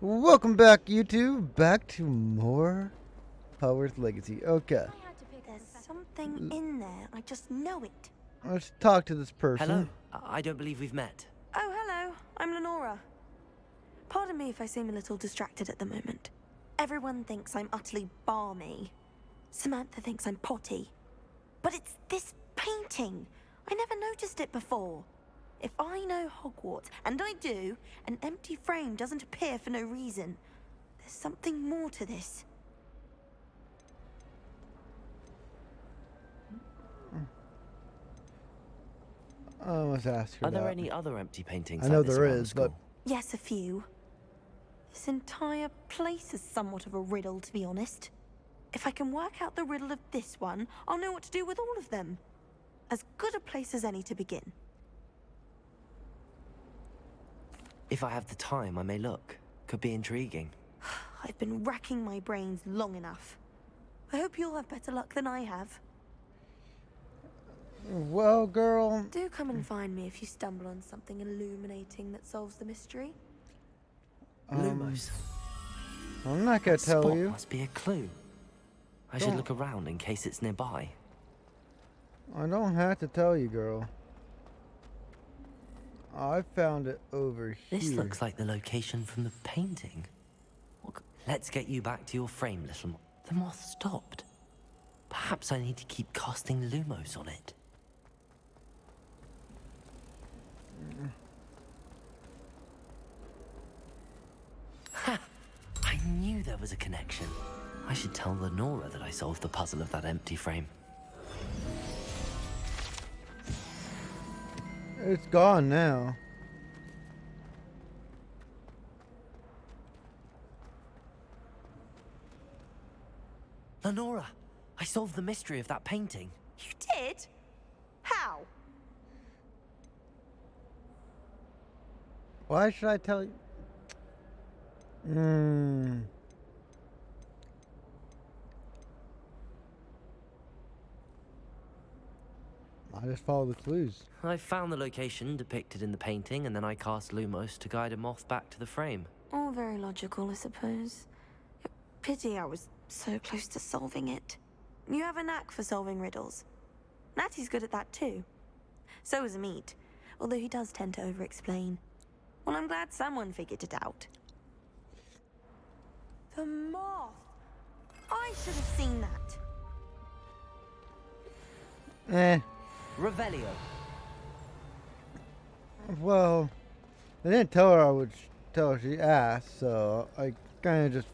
Welcome back, YouTube. Back to more Hogwarts Legacy. Okay, There's something in there. I just know it. let's talk to this person. Hello. I don't believe we've met. Oh, hello. I'm Lenora. Pardon me if I seem a little distracted at the moment. Everyone thinks I'm utterly balmy. Samantha thinks I'm potty. But it's this painting. I never noticed it before. If I know Hogwarts, and I do, an empty frame doesn't appear for no reason. There's something more to this. I must ask her Are there that. any other empty paintings? I know like this there around the is, but school? Yes, a few. This entire place is somewhat of a riddle, to be honest. If I can work out the riddle of this one, I'll know what to do with all of them. As good a place as any to begin. If I have the time, I may look. Could be intriguing. I've been racking my brains long enough. I hope you'll have better luck than I have. well, girl, Do come and find me if you stumble on something illuminating that solves the mystery. Lumos. I'm not gonna That tell spot you. must be a clue. I should look around in case it's nearby. I don't have to tell you, girl. I found it over here. This looks like the location from the painting. Let's get you back to your frame, little moth. The moth stopped. Perhaps I need to keep casting Lumos on it. Ha! I knew there was a connection. I should tell Lenora that I solved the puzzle of that empty frame. It's gone now. Lenora, I solved the mystery of that painting. You did? How? Why should I tell you? I just follow the clues. I found the location depicted in the painting, and then I cast Lumos to guide a moth back to the frame. All very logical, I suppose. Pity I was so close to solving it. You have a knack for solving riddles. Natty's good at that too. So is Mead, although he does tend to over-explain. Well, I'm glad someone figured it out. The moth! I should have seen that. Eh. Revelio. Well, they didn't tell her I would tell her. She asked, so I kind of just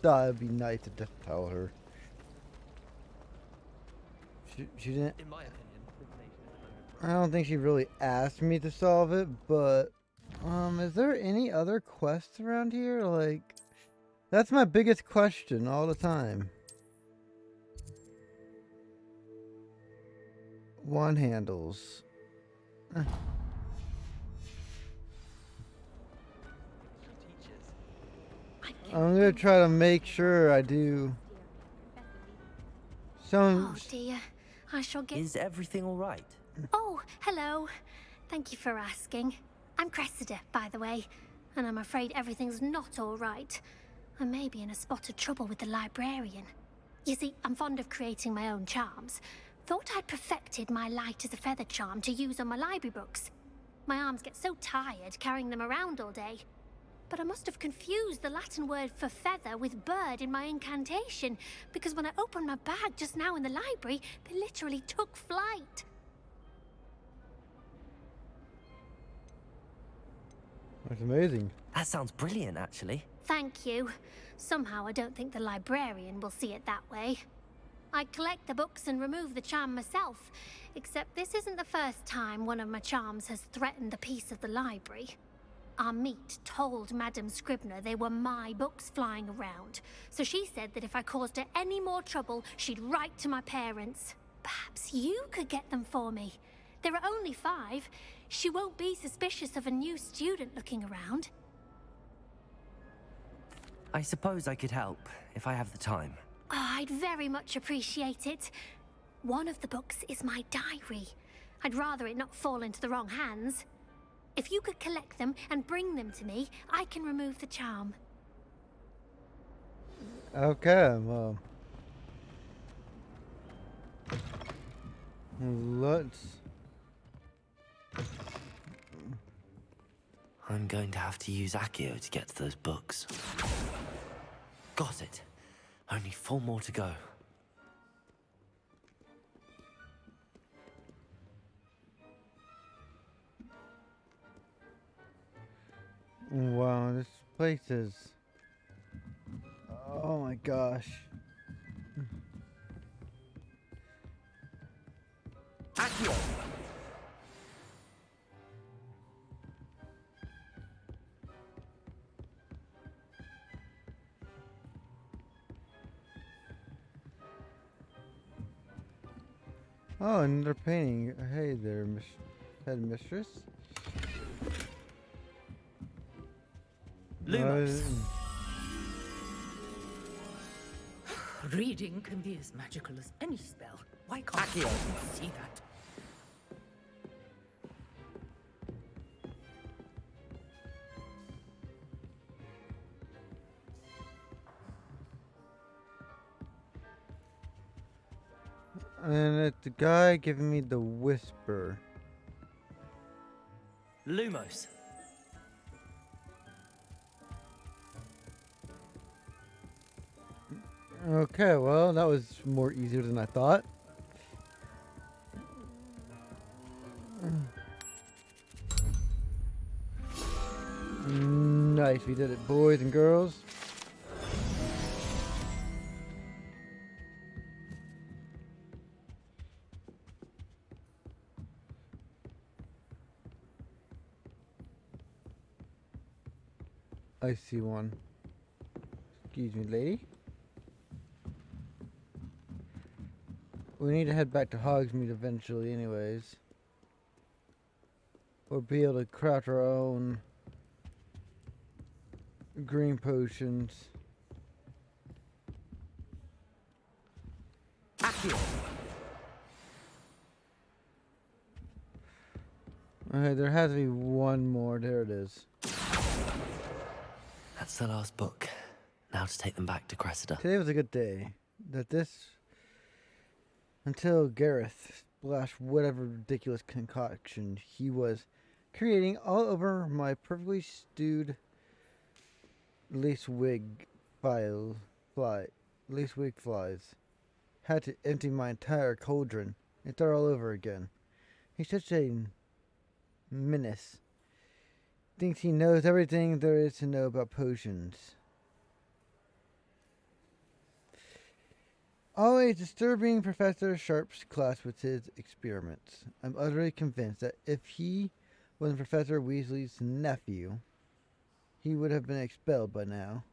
thought it'd be nice to just tell her. She didn't. In my opinion, I don't think she really asked me to solve it, but is there any other quests around here? Like, that's my biggest question all the time. One handles. teachers. I'm gonna try to make sure I do. Some. Oh dear, I shall get... Is everything all right? Oh, hello. Thank you for asking. I'm Cressida, by the way, and I'm afraid everything's not all right. I may be in a spot of trouble with the librarian. You see, I'm fond of creating my own charms. Thought I'd perfected my light as a feather charm to use on my library books. My arms get so tired carrying them around all day. But I must have confused the Latin word for feather with bird in my incantation, because when I opened my bag just now in the library, they literally took flight. That's amazing. That sounds brilliant, actually. Thank you. Somehow I don't think the librarian will see it that way. I collect the books and remove the charm myself, except this isn't the first time one of my charms has threatened the peace of the library. Our meet told Madame Scribner they were my books flying around, so she said that if I caused her any more trouble, she'd write to my parents. Perhaps you could get them for me. There are only 5. She won't be suspicious of a new student looking around. I suppose I could help, if I have the time. Oh, I'd very much appreciate it. One of the books is my diary. I'd rather it not fall into the wrong hands. If you could collect them and bring them to me, I can remove the charm. Okay, well, let's. I'm going to have to use Accio to get to those books. Got it. Only 4 more to go. Wow, this place is. Oh my gosh. Accio! Oh, another painting. Hey there, headmistress. Lumos! Reading can be as magical as any spell. Why can't Accio. you see that? And it's the guy giving me the whisper. Lumos! Okay, well, that was more easier than I thought. Nice, we did it, boys and girls. I see one. Excuse me, lady. We need to head back to Hogsmeade eventually anyways. We'll be able to craft our own green potions. Accio! Okay, there has to be one more. There it is. That's the last book. Now to take them back to Cressida. Today was a good day. Until Gareth splashed whatever ridiculous concoction he was creating all over my perfectly stewed lacewing flies. Had to empty my entire cauldron and start all over again. He's such a menace. Thinks he knows everything there is to know about potions. Always disturbing Professor Sharp's class with his experiments. I'm utterly convinced that if he wasn't Professor Weasley's nephew, he would have been expelled by now.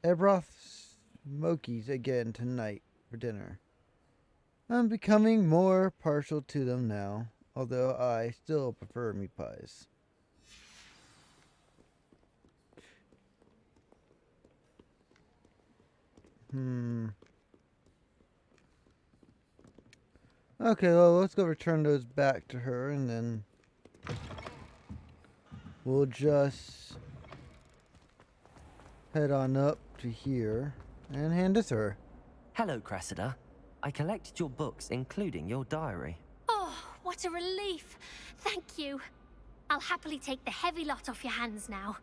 Ebroth smokies again tonight for dinner. I'm becoming more partial to them now, although I still prefer meat pies. Okay, well, let's go return those back to her, and then we'll just head on up to here and hand this to her. Hello, Cressida. I collected your books, including your diary. Oh, what a relief. Thank you. I'll happily take the heavy lot off your hands now.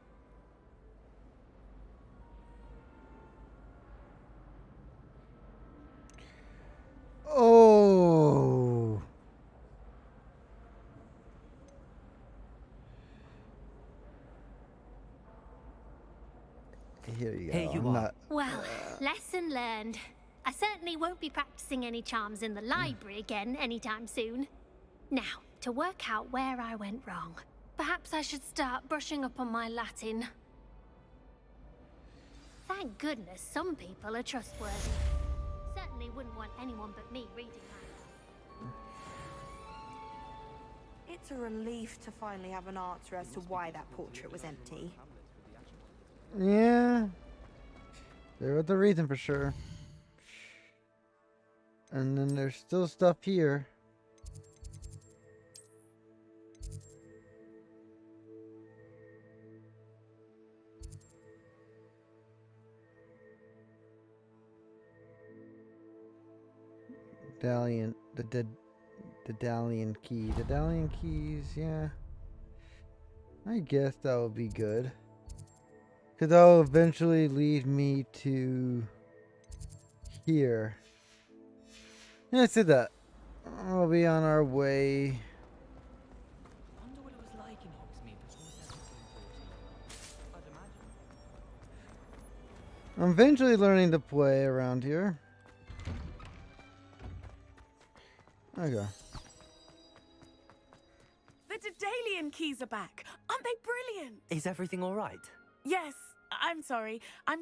Oh! Here you go. Here you I'm are. not. Well, lesson learned. I certainly won't be practicing any charms in the library again anytime soon. Now, to work out where I went wrong. Perhaps I should start brushing up on my Latin. Thank goodness some people are trustworthy. Certainly wouldn't want anyone but me reading that. It's a relief to finally have an answer as to why that portrait was empty. Yeah. There was a reason for sure. And then there's still stuff here. Dalian, the Dalian key. The Dalian keys, yeah. I guess that would be good. Because that will eventually lead me to here. Yeah, I said that. We'll be on our way. Wonder what it was like in Hogsmeade before 1714. I'd imagine. I'm eventually learning to play around here. Okay. The Daedalian keys are back. Aren't they brilliant? Is everything all right? Yes, I'm sorry. I'm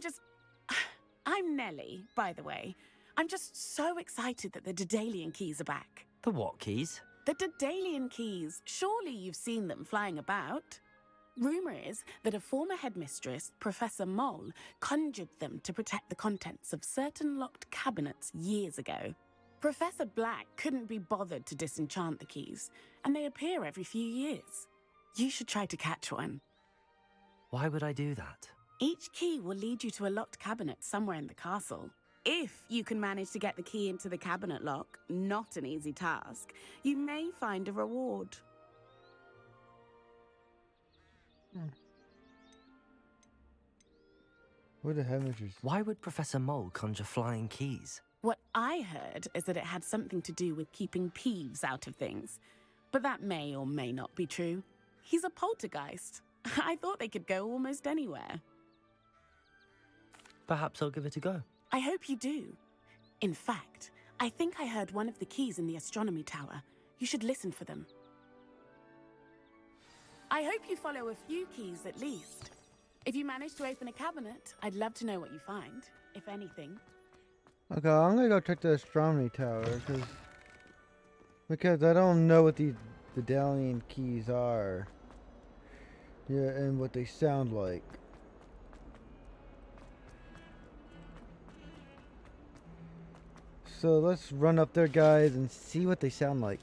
Nellie, by the way. I'm just so excited that the Daedalian keys are back. The what keys? The Daedalian keys. Surely you've seen them flying about. Rumour is that a former headmistress, Professor Mole, conjured them to protect the contents of certain locked cabinets years ago. Professor Black couldn't be bothered to disenchant the keys, and they appear every few years. You should try to catch one. Why would I do that? Each key will lead you to a locked cabinet somewhere in the castle. If you can manage to get the key into the cabinet lock, not an easy task, you may find a reward. What the hell is Why would Professor Mole conjure flying keys? What I heard is that it had something to do with keeping Peeves out of things. But that may or may not be true. He's a poltergeist. I thought they could go almost anywhere. Perhaps I'll give it a go. I hope you do. In fact, I think I heard one of the keys in the astronomy tower. You should listen for them. I hope you follow a few keys at least. If you manage to open a cabinet, I'd love to know what you find, if anything. Okay, I'm gonna go check the astronomy tower because I don't know what the Dalian keys are. Yeah, and what they sound like. So let's run up there, guys, and see what they sound like.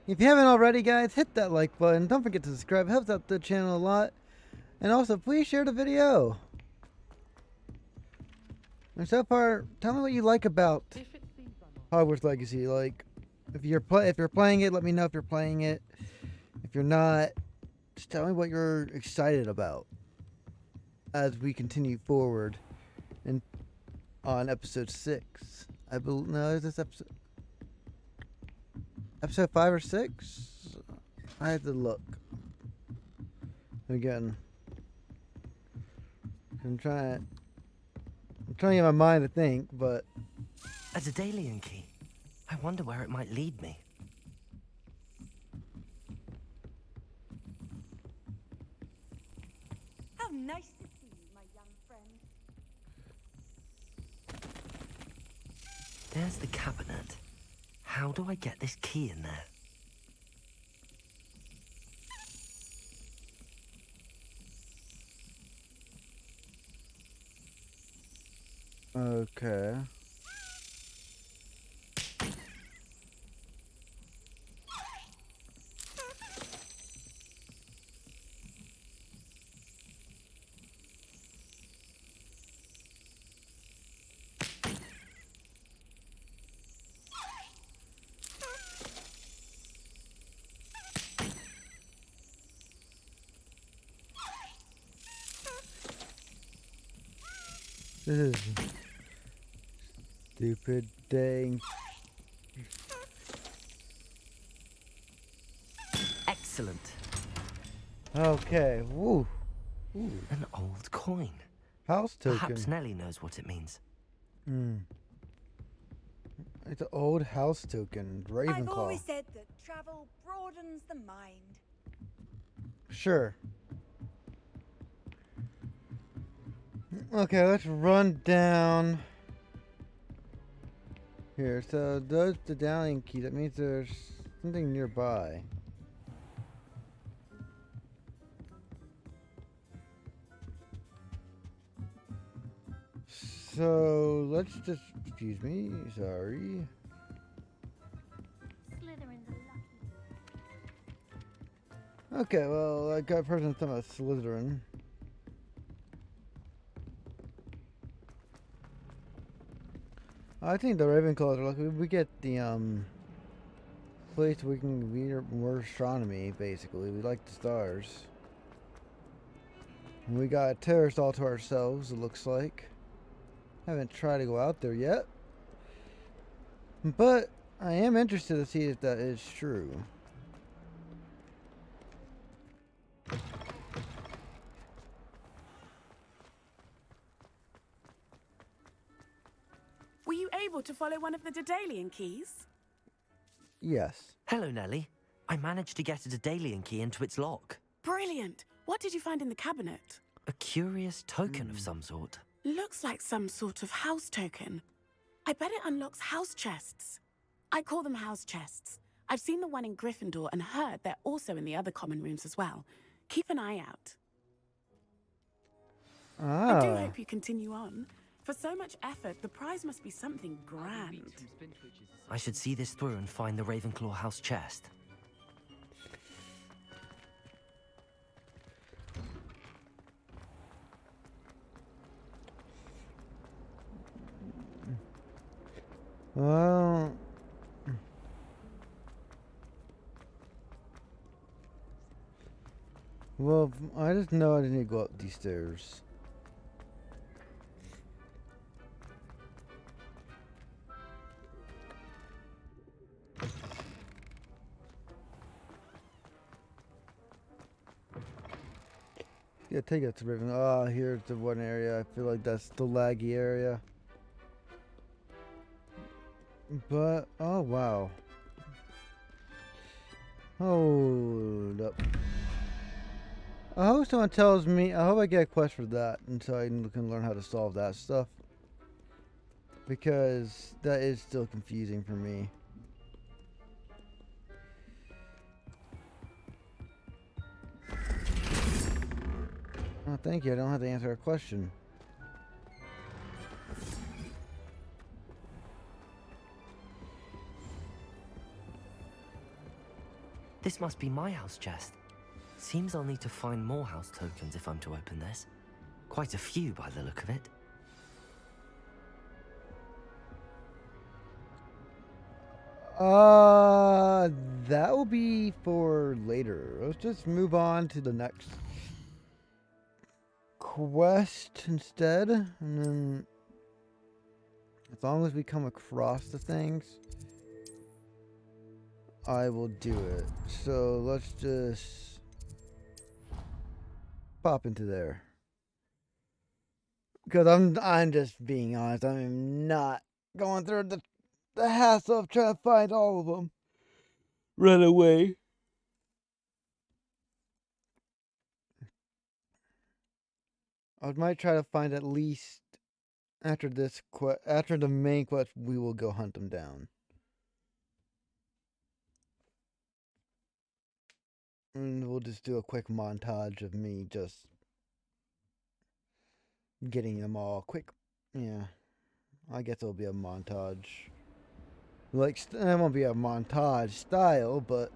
If you haven't already, guys, hit that like button. Don't forget to subscribe. It helps out the channel a lot. And also, please share the video. And so far, tell me what you like about Hogwarts Legacy. Like, if you're playing it, let me know if you're playing it. If you're not, just tell me what you're excited about as we continue forward on episode 6. I believe, no, is this episode 5 or 6? I have to look again. I'm trying to get my mind to think, but A Daedalian key. I wonder where it might lead me. How nice to see you, my young friend. There's the cabinet. How do I get this key in there? okay. This is stupid dang. Excellent. Okay. Woo. Ooh. An old coin. House token. Perhaps Nellie knows what it means. It's an old house token. Ravenclaw. I've always said that travel broadens the mind. Sure. Okay, let's run down here. So those the Dalian key. That means there's something nearby. So let's just, excuse me, sorry. Slytherin's a lucky. Okay, well, I got a person talking about Slytherin. I think the Ravenclaws are lucky. We get the place we can read more astronomy. Basically, we like the stars. And we got a terrace all to ourselves. It looks like. Haven't tried to go out there yet, but I am interested to see if that is true. Were you able to follow one of the Daedalian keys? Yes. Hello, Nellie. I managed to get a Daedalian key into its lock. Brilliant. What did you find in the cabinet? A curious token of some sort. Looks like some sort of house token. I bet it unlocks house chests. I call them house chests. I've seen the one in Gryffindor and heard they're also in the other common rooms as well. Keep an eye out. I do hope you continue on. For so much effort, the prize must be something grand. I should see this through and find the Ravenclaw house chest. Well, I just know I need to go up these stairs. Yeah, take it to Raven. Ah, here's the one area. I feel like that's the laggy area. But, oh wow. Hold up. I hope someone tells me, I hope I get a quest for that until I can learn how to solve that stuff. Because that is still confusing for me. Oh, thank you. I don't have to answer a question. This must be my house chest. Seems I'll need to find more house tokens if I'm to open this. Quite a few by the look of it. That will be for later. Let's just move on to the next quest instead. And then, as long as we come across the things, I will do it. So let's just pop into there. Because I'm just being honest. I'm not going through the hassle of trying to find all of them right away. I might try to find at least after this after the main quest, we will go hunt them down. And we'll just do a quick montage of me just getting them all quick. Yeah, I guess it'll be a montage. Like, it won't be a montage style, but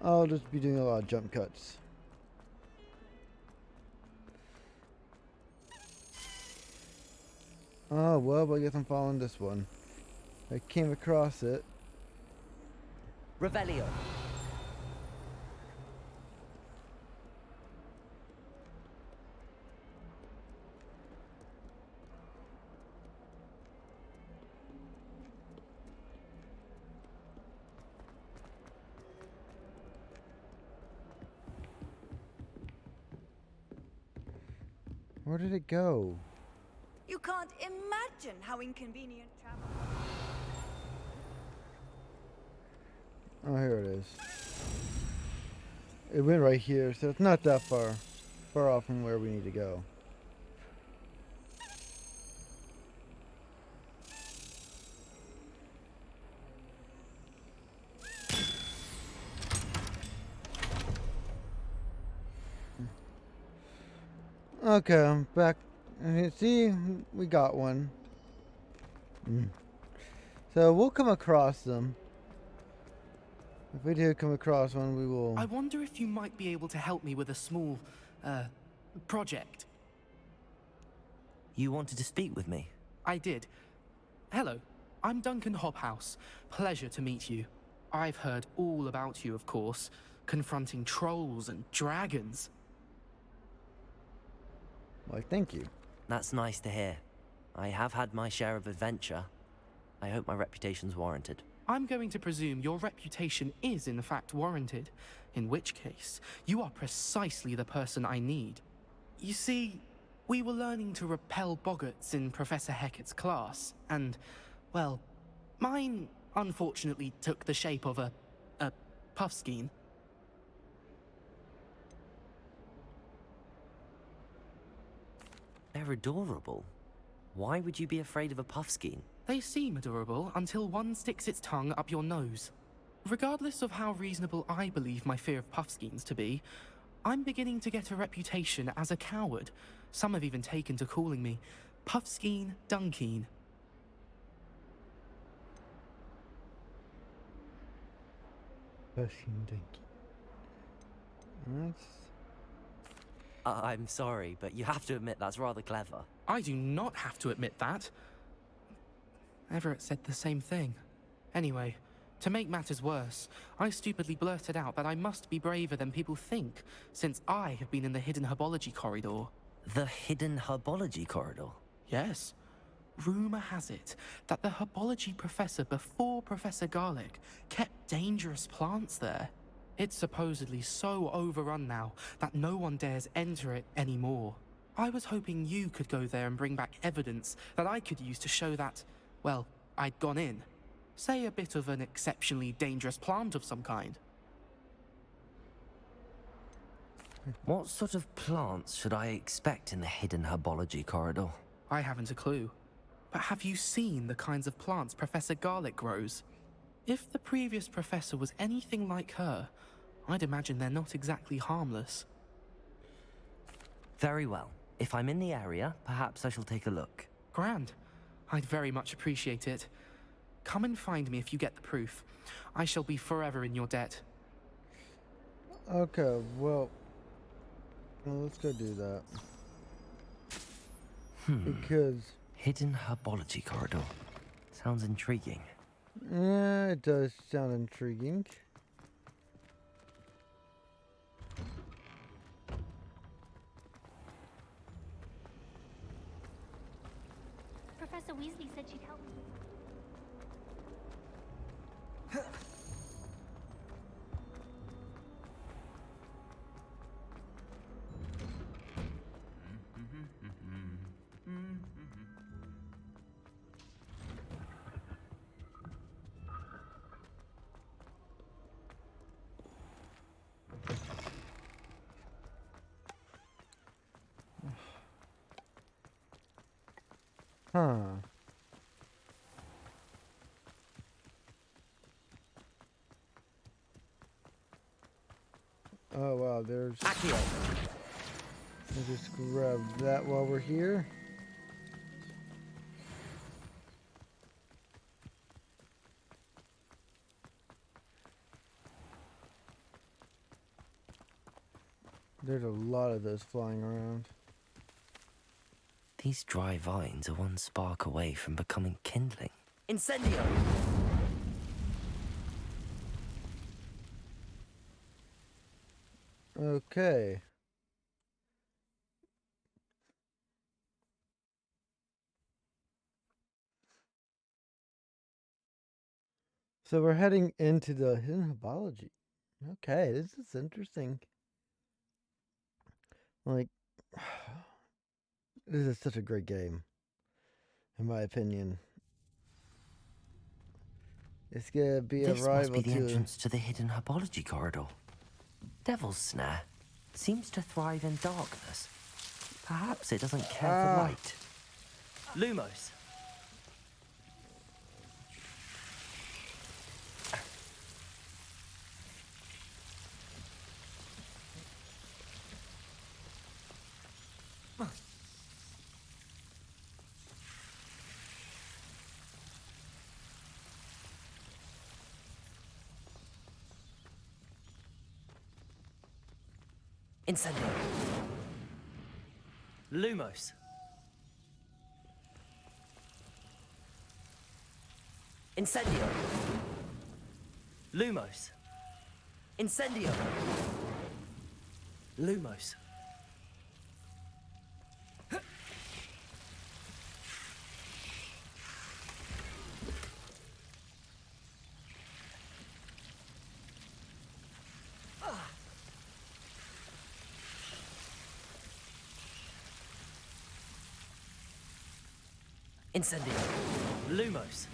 I'll just be doing a lot of jump cuts. Oh, well, I guess I'm following this one. I came across it. Revelio. Where did it go? You can't imagine how inconvenient travel. Oh, here it is. It went right here, so it's not that far off from where we need to go. Okay, I'm back. See, we got one. So we'll come across them. If we do come across one, we will... I wonder if you might be able to help me with a small, project. You wanted to speak with me? I did. Hello, I'm Duncan Hobhouse. Pleasure to meet you. I've heard all about you, of course, confronting trolls and dragons. Why, thank you. That's nice to hear. I have had my share of adventure. I hope my reputation's warranted. I'm going to presume your reputation is in fact warranted, in which case, you are precisely the person I need. You see, we were learning to repel boggarts in Professor Hecat's class, and, well, mine unfortunately took the shape of a puffskein. They're adorable. Why would you be afraid of a puffskein? They seem adorable until one sticks its tongue up your nose. Regardless of how reasonable I believe my fear of puffskeins to be, I'm beginning to get a reputation as a coward. Some have even taken to calling me Puffskein Dunkeen. Puffskein Dinky. That's... I'm sorry, but you have to admit that's rather clever. I do not have to admit that. Everett said the same thing. Anyway, to make matters worse, I stupidly blurted out that I must be braver than people think, since I have been in the hidden herbology corridor. The hidden herbology corridor? Yes. Rumor has it that the herbology professor before Professor Garlic kept dangerous plants there. It's supposedly so overrun now that no one dares enter it anymore. I was hoping you could go there and bring back evidence that I could use to show that, well, I'd gone in. Say a bit of an exceptionally dangerous plant of some kind. What sort of plants should I expect in the hidden herbology corridor? I haven't a clue. But have you seen the kinds of plants Professor Garlic grows? If the previous professor was anything like her, I'd imagine they're not exactly harmless. Very well. If I'm in the area, perhaps I shall take a look. Grand. I'd very much appreciate it. Come and find me if you get the proof. I shall be forever in your debt. Okay, well, let's go do that. Because... Hidden herbology corridor. Sounds intriguing. yeah, it does sound intriguing. Professor Weasley said she'd help me. Huh. Oh wow, there's... Accio! I'll just grab that while we're here. There's a lot of those flying around. These dry vines are one spark away from becoming kindling. Incendio! Okay. So we're heading into the hidden herbology. Okay, this is interesting. Like, this is such a great game, in my opinion. It's gonna be a This rival must be the to... entrance to the hidden herbology corridor. Devil's Snare seems to thrive in darkness. Perhaps it doesn't care for light. Lumos! Incendio! Lumos! Incendio. Lumos. Incendio. Lumos. Incendio. Lumos.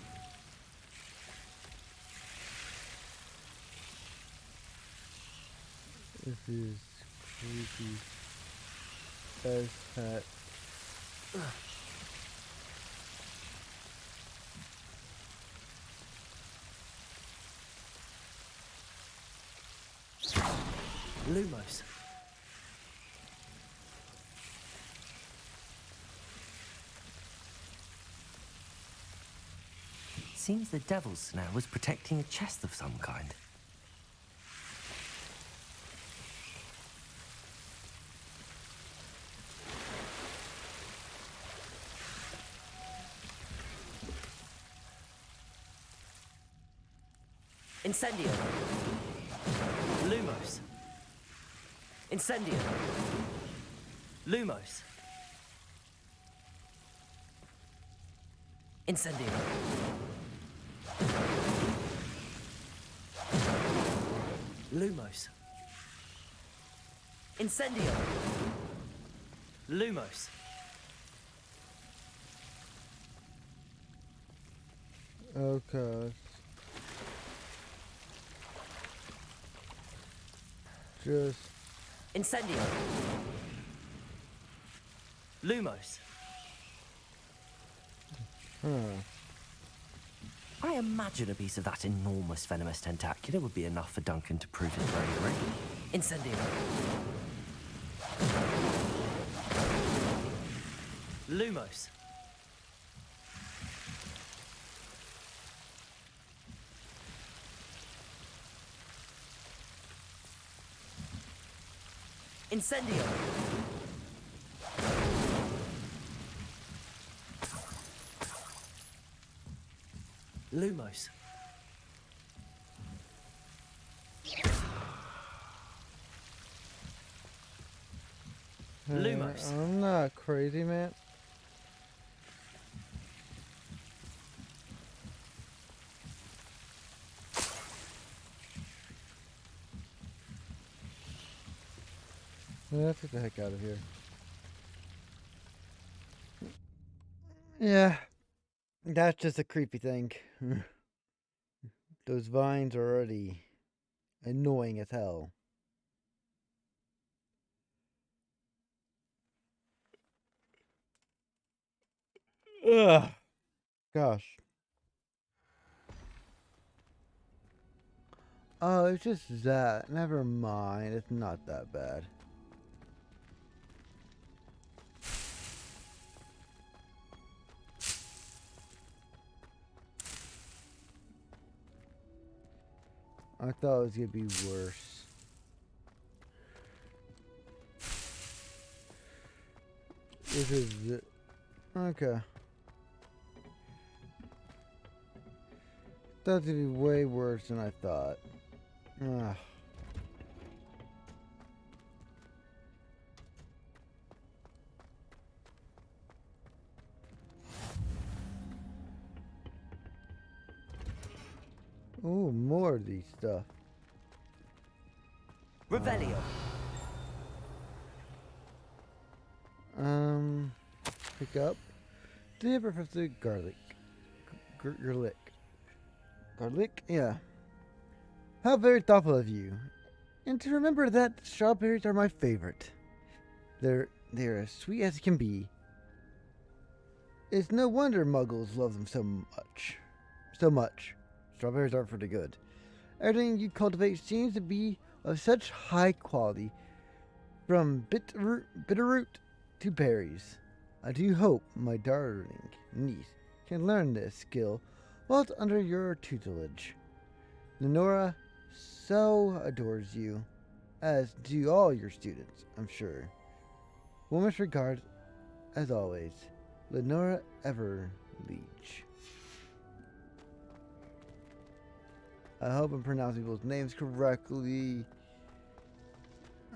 This is creepy as heck. Lumos. Seems the devil's snare was protecting a chest of some kind. Incendio. Lumos. Incendio. Lumos. Incendio. Lumos. Incendio. Lumos. Okay. Just Incendio. Lumos. I imagine a piece of that enormous venomous tentacula would be enough for Duncan to prove his bravery. Incendio. Lumos. Incendio. Lumos. Lumos. I'm not crazy, man. Let's get the heck out of here. Yeah, that's just a creepy thing. Those vines are already annoying as hell. Ugh. Gosh. Oh, it's just that. Never mind. It's not that bad. I thought it was gonna be worse. This is it. Okay. Thought it'd be way worse than I thought. Ugh. Ooh, more of these stuff. Revelio. Pick up. Dear Professor Garlic. Garlic. Garlic? Yeah. How very thoughtful of you. And to remember that strawberries are my favorite. They're as sweet as can be. It's no wonder muggles love them so much. So much. Strawberries aren't for the good. Everything you cultivate seems to be of such high quality. From bitterroot to berries. I do hope my darling niece can learn this skill whilst under your tutelage. Lenora so adores you, as do all your students, I'm sure. Warmest regards, as always, Lenora Everleach. I hope I'm pronouncing people's names correctly.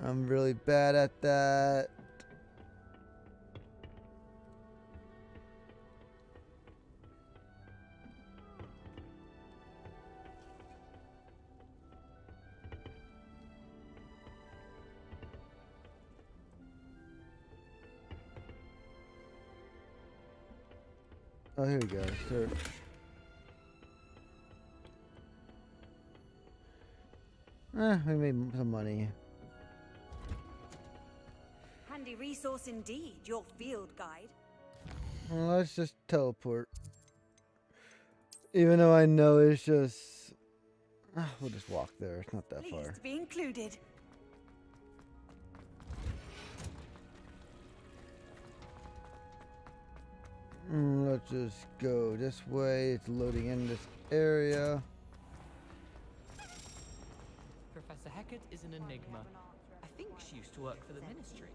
I'm really bad at that. Oh, here we go. Search. We made some money. Handy resource indeed, your field guide. Well, let's just teleport. Even though I know it's just... we'll just walk there. It's not that Pleased far. to be included. Let's just go this way. It's loading in this area. Professor Hecat is an enigma. I think she used to work for the Ministry.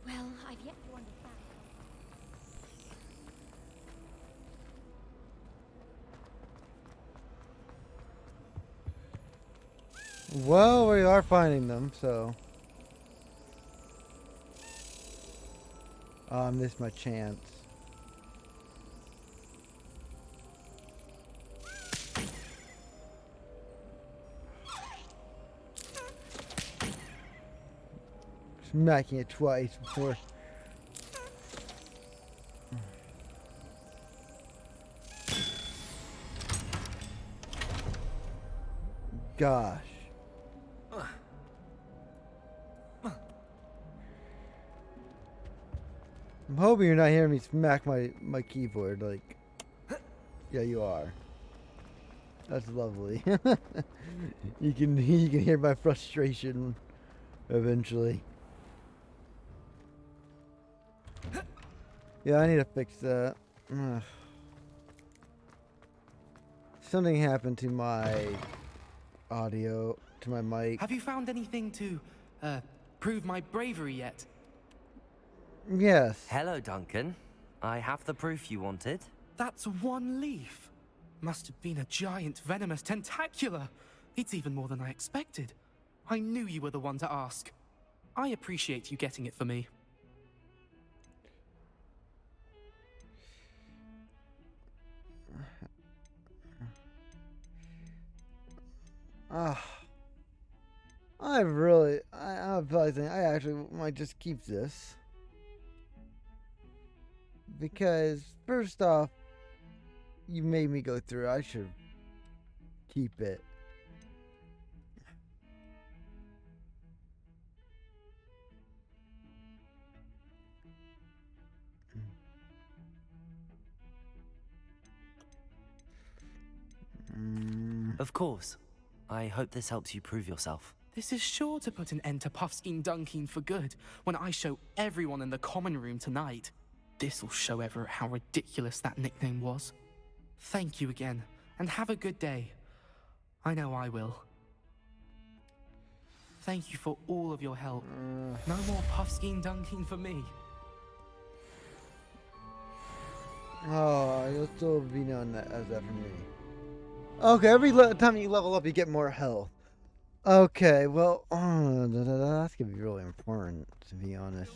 Well, I've yet to understand. Well, we are finding them, so... I missed my chance. Smacking it twice before... Gosh. I'm hoping you're not hearing me smack my keyboard, like... Yeah, you are. That's lovely. you can hear my frustration eventually. Yeah, I need to fix that. Ugh. Something happened to my audio, to my mic. Have you found anything to, prove my bravery yet? Yes. Hello, Duncan. I have the proof you wanted. That's one leaf. Must have been a giant venomous tentacula. It's even more than I expected. I knew you were the one to ask. I appreciate you getting it for me. I'm probably thinking I actually might just keep this. Because, first off, you made me go through. I should keep it. Of course. I hope this helps you prove yourself. This is sure to put an end to Puffskein Dunkin for good when I show everyone in the common room tonight. This'll show Everett how ridiculous that nickname was. Thank you again, and have a good day. I know I will. Thank you for all of your help. No more Puffskein Dunkin for me. Oh, you'll still be known as that from me. Okay, every time you level up, you get more health. Okay, well, that's gonna be really important, to be honest.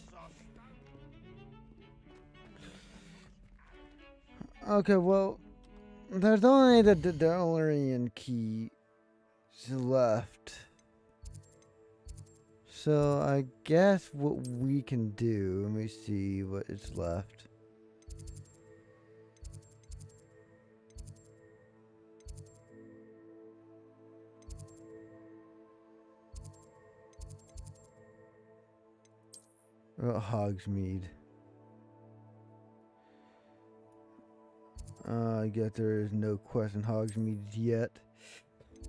Okay, well, there's only the Daedalus key left. So I guess what we can do, let me see what is left. Hogsmeade. I guess there is no quest in Hogsmeade yet.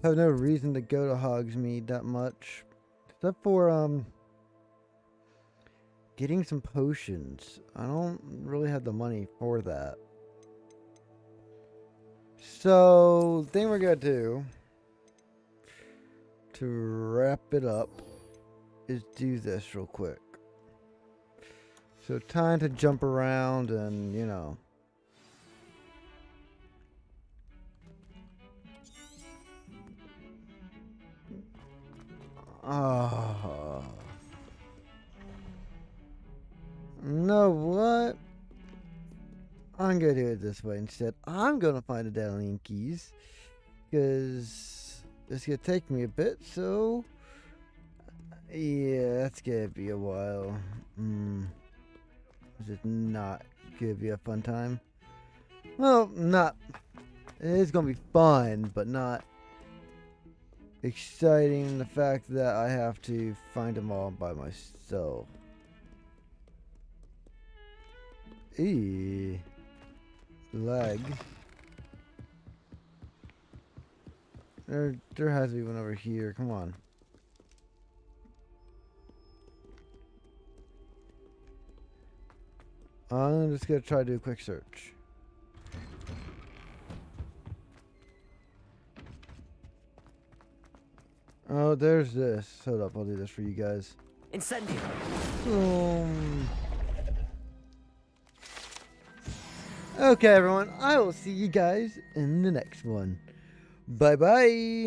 I have no reason to go to Hogsmeade that much. Except for, getting some potions. I don't really have the money for that. So, the thing we're gonna do to wrap it up is do this real quick. So time to jump around and, you know. Oh. Know what? I'm gonna do it this way instead. I'm gonna find the Dalian keys. Because it's gonna take me a bit, so yeah, that's gonna be a while. Is it not gonna be a fun time? Well, not. It is gonna be fun, but not exciting. The fact that I have to find them all by myself. Lag. There has to be one over here. Come on. I'm just gonna try to do a quick search. Oh, there's this. Hold up, I'll do this for you guys. Incendio. Okay, everyone. I will see you guys in the next one. Bye bye.